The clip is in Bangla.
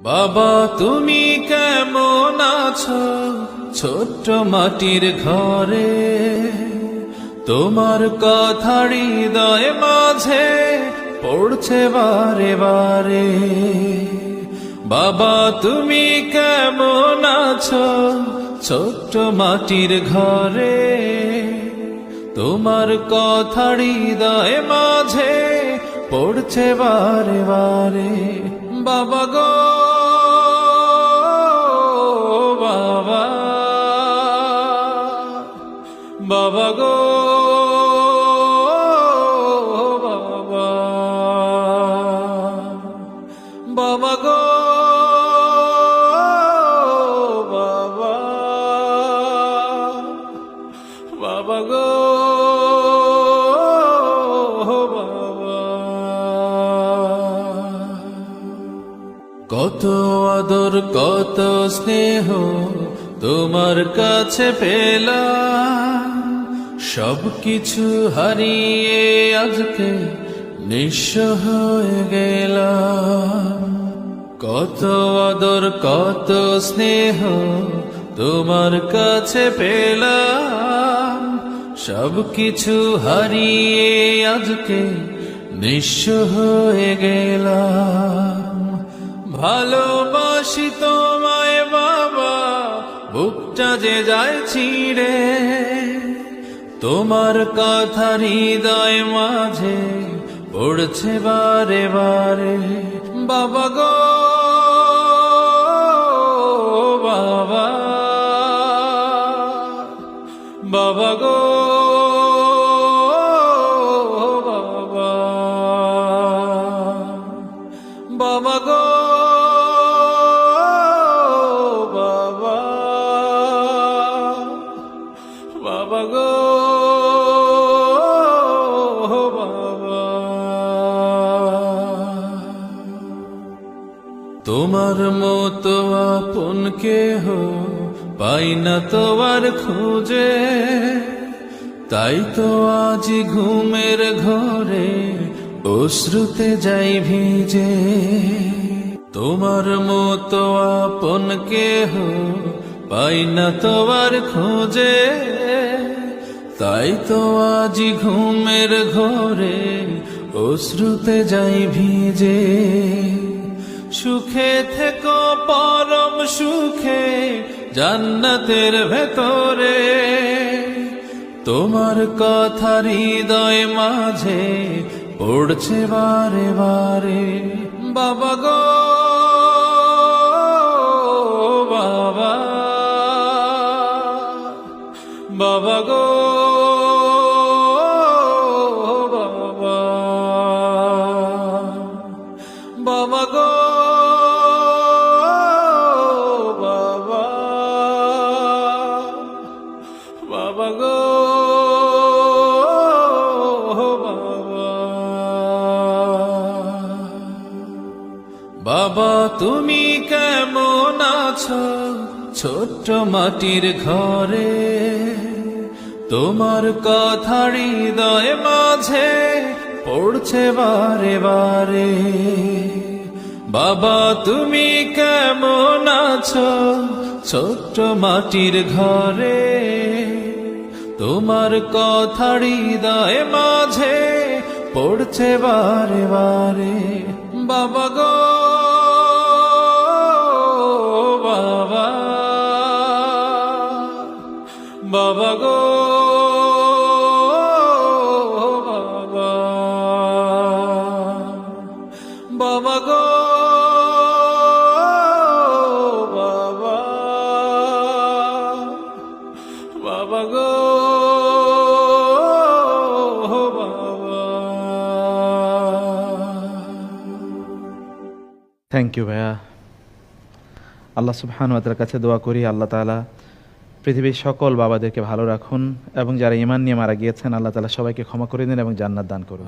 বাবা তুমি কেমন আছো ছোট্ট মাটির ঘরে, তোমার কথা হৃদয় মাঝে পড়ছে বারে বারে। বাবা তুমি কেমন আছো ছোট্ট মাটির ঘরে, তোমার কথা হৃদয় মাঝে পড়ছে বারে বারে। বাবা গো বাবা, বাবা গো বাবা, বাবা গো বাবা, বাবা গো বাবা। কত আদর কত স্নেহ তোমার কাছে পেলাম, সবকিছু হারিয়ে আজকে নিঃস্ব হয়ে গেলাম। কত আদর কত স্নেহ তোমার কাছে পেলাম, সবকিছু হারিয়ে আজকে নিঃস্ব হয়ে গেলাম। ভালোবাসি তোমায় বাবা, বুকটা যে যায় ছিঁড়ে, তোমার কথা হৃদয় মাঝে পড়ছে বারে বারে। বাবা গো বাবা, বাবা গো বাবা, বাবা গো বাবা, বাবা গো বাবা। তোমার মতো আপন কেহ পাই না তো আর খুঁজে, তাই তো আজ ঘুমের ঘরে অশ্রুতে যাই ভিজে। তোমার মতো আপন কেহ পাই না তো আর খুঁজে, তাই তো আজ ঘুমের ঘরে অশ্রুতে যাই ভিজে। সুখে থেকো পরম সুখে জান্নাতের ভেতরে, তোমার কথা হৃদয় মাঝে পড়ছে বারে বারে। বাবা গো বাবা, বাবা গো বাবা, বাবা গো বাবা, বাবা গো বাবা। বাবা তুমি কেমন আছো ছোট্ট মাটির ঘরে, তোমার কথা হৃদয় মাঝে পড়ছে বারে বারে। বাবা তুমি কেমন আছো ছোট্ট মাটির ঘরে, তোমার কথা হৃদয় মাঝে পড়ছে বারে বারে। বাবা গো বাবা, বাবা গো বাবা, বাবা গো বাবা, বাবা গো বাবা। থ্যাংক ইউ ভাইয়া। আল্লাহ সুবহানাহু ওয়া তাআলার কাছে দোয়া করি আল্লাহ তাআলা পৃথিবীর সকল বাবাদেরকে ভালো রাখুন এবং যারা ঈমান নিয়ে মারা গিয়েছেন আল্লাহ তাআলা সবাইকে ক্ষমা করে দিন এবং জান্নাত দান করুন।